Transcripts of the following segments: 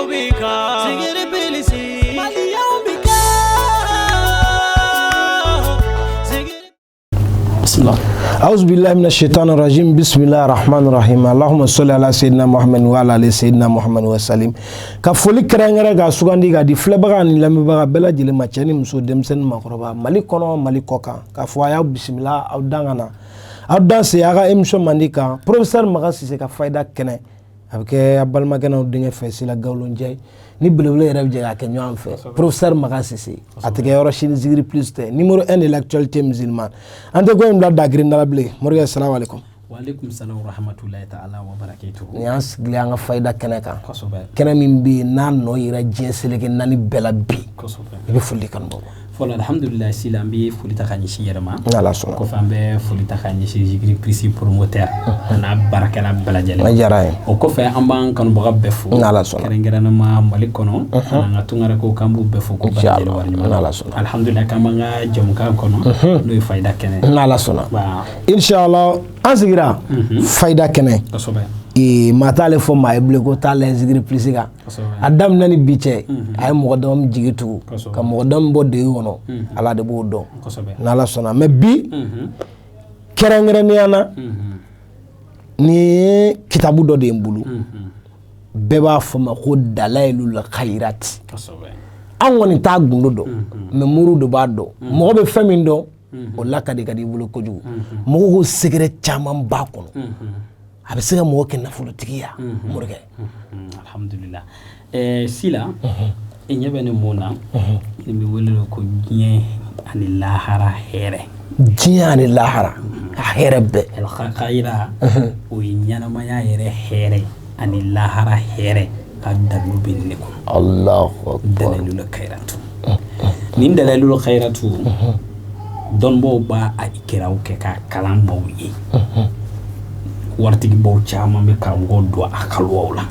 bika sigiri bilisi maliya bika sigiri bismillah a'udhu billahi minash shaitani rajim bismillahir rahmanir rahim allahumma salli ala sayyidina muhammad wa ala ali sayyidina muhammad wa sallim ka foli kerengere ga sugandi ga di flebaga ni lambaga bela jile machani muso demsen makoroba mali kono mali koka ka foya bismillah awdangana awdanse yaga emission mandika professeur magasi se ka fayda kene abke abalma gena dinge fesila gawlon jay ni belebele rew jega ke ñoo am fe professeur magasi se atike yoro shin zigri plus te numéro 1 de l'actualité musulmane ante ko en da green dala ble morga assalamu alaikum wa alaikum salam wa rahmatullahi ta'ala wa barakatuh ñas glia nga fayda kene ka kene min bi nan no yira jensele ke nani bela bi be fulli kan bobo folo alhamdulillah silambi fulita khani shi yerma ala sona ko fambe fulita khani shi jigri prisi promoteur na barakala bala jale ma jaraay o ko fe amban kan bo gabbe fu ala sona kerengera na ma malikono na tungara ko kambu be fu ko bajele warni ala sona alhamdulillah kamanga jom ka kono no fayda kene ala sona inshallah ansigira fayda kene kasobe e matale fo ma eble ko tale zigri plisiga adam nani biche ay mo dom jigitu ka mo dom bo de wono ala de bo do na la sona me bi kerengere ni ana ni kitabu do de mbulu beba fo ma ko dalailul khairat an woni ta gundo do me muru do ba do mo be famin do o lakadi kadi bulu ko jugu mo ko secret chaman ba kono abe se mo ke na fulu tigiya murge alhamdulillah sila enyabene mona mi wolelo ko nye ani lahara here jiya ani lahara here be el khaira o nyana maya here here ani lahara here kadalu binne ko Allahu akbar dalilul khairatu nin dalilul khairatu don bo ba a ikiraw ke ka kalam mawyi wartigi bo chama me ka ngodo akalwawla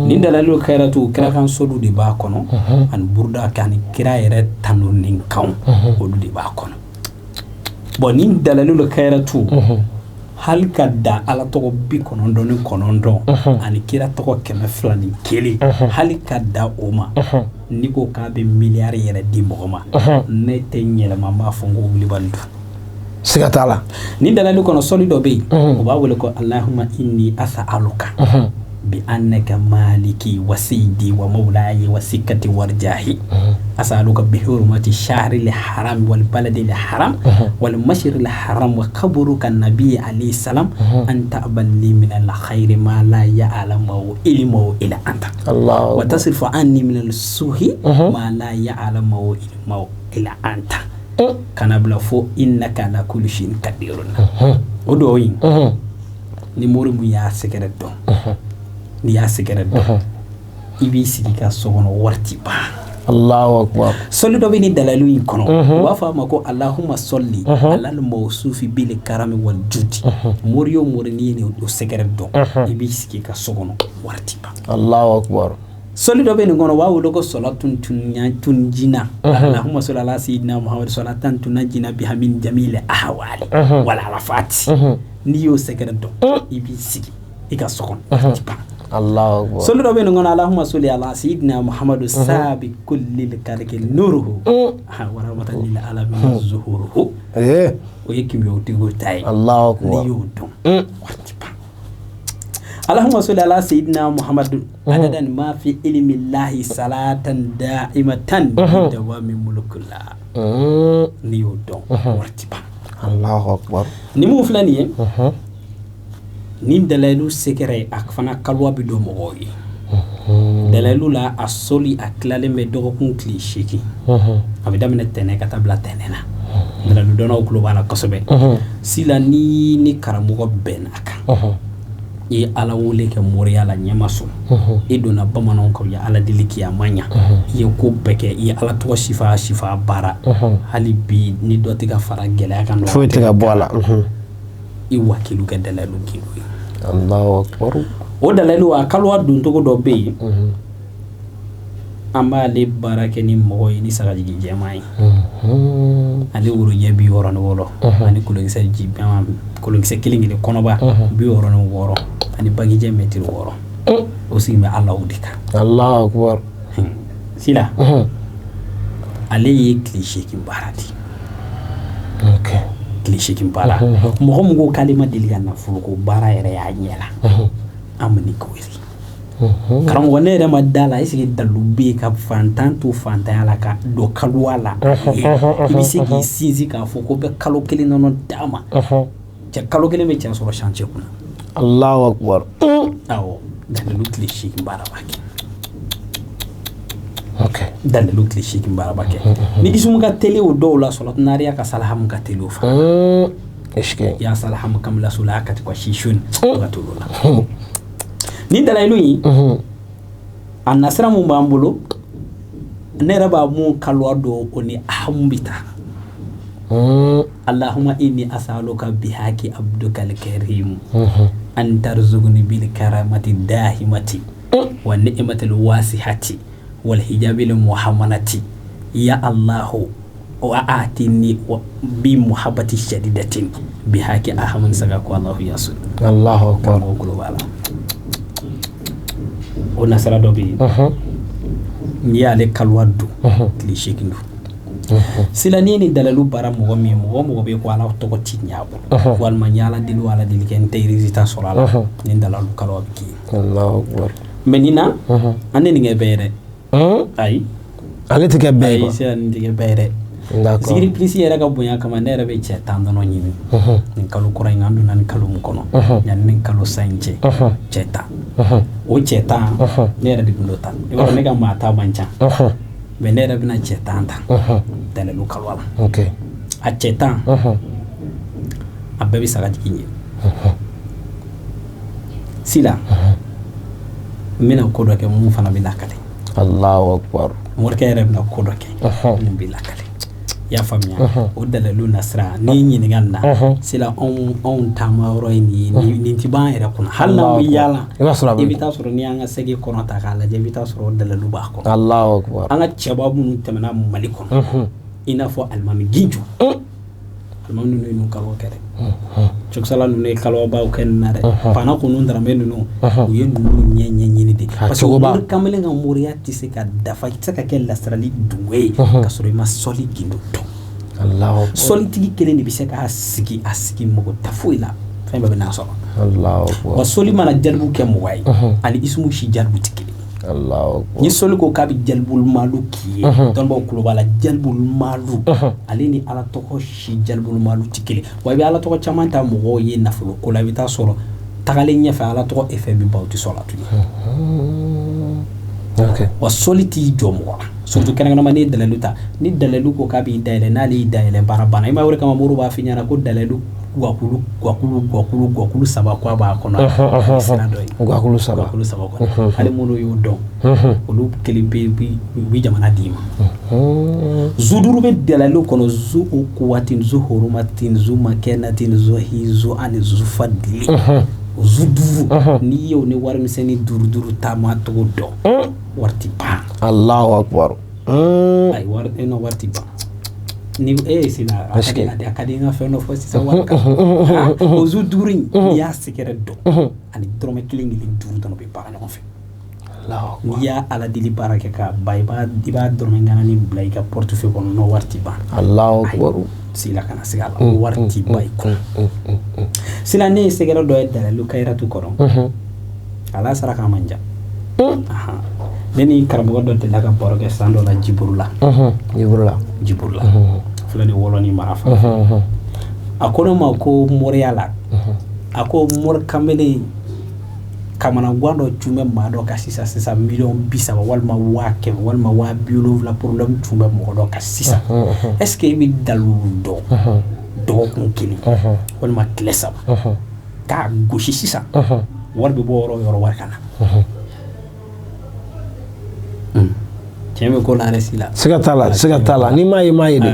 ni dalalu khairatu kira kan sodu di ba kono an burda kan kira yere tanu nin kan odu di ba kono bo ni dalalu khairatu hal kadda ala to bi kono don kono don an kira to ko keme flani keli hal kadda oma ni ko ka be miliyar yere di bogoma ne tenyela mama fongo wuli bandu sigatala ni dalalu kono solido be o ba wole ko allahumma inni as'aluka bi annaka maliki wa sayyidi wa mawlayi wa sikati warjahi as'aluka bi hurmati shahri al-haram wal baladi al-haram wal mashri al-haram wa qabruka an-nabi alayhi salam anta aballi min al-khair ma la ya'lamu ilmu ila anta Allah wa tasrifu anni min al-suhi ma la ya'lamu ilmu ila anta kana bla fo innaka la kulli shay'in qadirun odo yin ni mori mu ya sekere do ni ya sekere do ibi sidika sogono warti ba Allahu akbar solli do ni dalalu yin kono wa fa mako allahumma salli ala al mawsufi bil karami wal judi mori yo mori ni do sekere do ibi sidika sogono warti ba Allahu akbar soli do be ni gono wawu dogo salatun tunjina allahumma salli ala sayyidina muhammad salatan tunjina biha min jamil ahwali wal arafat niyo sekere do ibi sigi ika sokon Allahu akbar soli do be ni gono allahumma salli ala sayyidina muhammad sabi kulli kalkil nuruhu wa rahmatan lil alamin zuhuruhu o yekimi o tigo tay Allahu akbar niyo do اللهم صل على سيدنا محمد عددا ما في علم الله صلاة دائمة دوام ملك الله نيودون ورتبا الله أكبر نمو فلانية نين دلالو سكري أكفنا كالوا بدو مغوي دلالو لا أصولي أكلالي مدوغو كنكلي شيكي أبدا من التنة كتابلا تننا دلالو دونا وكلو بانا قصبه سيلا ني كراموغو بين أكا e ala wole ke moriya la nyamaso e dona bamanon ko ya ala diliki ya manya ye ko beke ye ala to shifa bara hali bi ni do tiga fara gele kan fo tiga bola e wakilu ke dalalu kilu Allahu akbar o dalalu akalwa dun to do be amba le barake ni moy ni sagaji jemai ali wuro yebi woro no wolo ani kulun sa jibam kulun sa kilingi le konoba bi woro no woro ani bagi je metir woro aussi mais Allah udika Allahu akbar sila ale ye cliché kin barati okay cliché kin bara mo mo kalima diliga na fulu ko bara yere ya nyela amni ko wiri karam wone re madala isi dalube ka fantan to fantan ala ka do kalwala ibisi ki sinzi ka foko be kalo kele nono dama je kalo kele me tian so chantier kuna Allahu akbar awo dalilu cliché kin bara baki okay dalilu cliché kin bara baki ni isum ka tele o do la salat nariya ka salaham ka tele o fa eske ya salaham kam la sulaka ko shishun ka tuluna ni dalailu yi annasra mu bambulo ne raba mu kalwa do oni ahmbita Allahumma inni as'aluka bihaqi abdukal karim an tarzuqni bil karamati dahimati wa ni'matil wasihati wal hijabil muhammadati ya Allah wa atini bi muhabbati shadidatin bihaqi ahman sagaku Allah yasul Allahu akbar o nasara do bi ni ale kalwadu cliché kindu silani ni dalalu bara mo be ko ala to ko tinyabo wal ma nyala dilu ala dil ken tay résultat sur ala ni dalalu kalwa ki Allahu akbar menina ane ni ngebere ay ale te ke be ko silani ni ngebere d'accord sigiri plisi era ga bunya kama nere be che tando no nyimi ni kalu kurai ngandu nan kalu mukono nyan ni kalu sanje cheta o cheta nere di bundota e wala mega mata bancha be nere bina cheta anta dale lu kalu wala okay a cheta abebi saga jikinye sila mina kodo ke mu fana bila kale Allahu akbar morke era bina kodo ke mu bila kale ya famia o dalalu nasra ni nyini ganna sila on tamaro ni tiban era kuna halla wi yala ibita suru ni anga segi kono ta kala je ibita suru dalalu ba ko Allahu akbar anga chababu nu tamana malikon ina fo almami ginju almami nu kalo kere chok sala nu ne kalo ba ko nare pana ko nu ndara menu nu yen nu nyenye nyini de parce que kamele nga muriati se ka dafa tsaka ke la strali duwe ka suru ma soli gindu Allahu soli tigi kele ni biseka asiki mo tafuila famba bena so Allahu akbar wa soli mana jalbu ke mo way ali ismu shi jalbu tikili Allahu akbar ni soli ko kabi jalbul malu ki don ba kulo bala jalbul malu ali ni ala to ko shi jalbul malu tikili wa bi ala to ko chamanta mo ye nafulu ko la bita soro tagale nya fa ala to ko efe bi bawti solatu okay wa soli ti jomo surtout kenanga no mani dalaluta ni dalalu ko kabi dayle nali dayle barabana ima wure kama muru ba finyana ko dalalu gwakulu saba kwa ba kono gwakulu saba ko ale munu yudo olu kelimbe bi jamana dima zuduru be dalalu kono zu quwatin zu hurumatin zu makanatin zu hizu an zu fadli zuduru ni yo ni war miseni duru tama to do warti ba Allahu akbar ay war eno warti ba ni sina akadinga feno fosi sa waka ozu during ya sikere do ani drome klingi li duru do be ba no fe Allahu ya ala dili baraka ka bayba diba drome ngana ni blay ka portefeuille ko no warti ba Allahu akbar sila kana sigala warti bay ko sila ne sikere do edda lu kayratu koron ala saraka manja aha neni karamo do de laga borge sando la jiburula fulani woloni marafa akono ma ko moriala ako mor kamele kamana gwando tume ma do ka sisa million bisa walma wake walma wa biolo la problème tume mo do ka sisa est-ce que bi dalu do ko kili walma klesa ka goshi sisa warbe bo yoro warkana Kemi ko la resila. Sigatala ni mai de.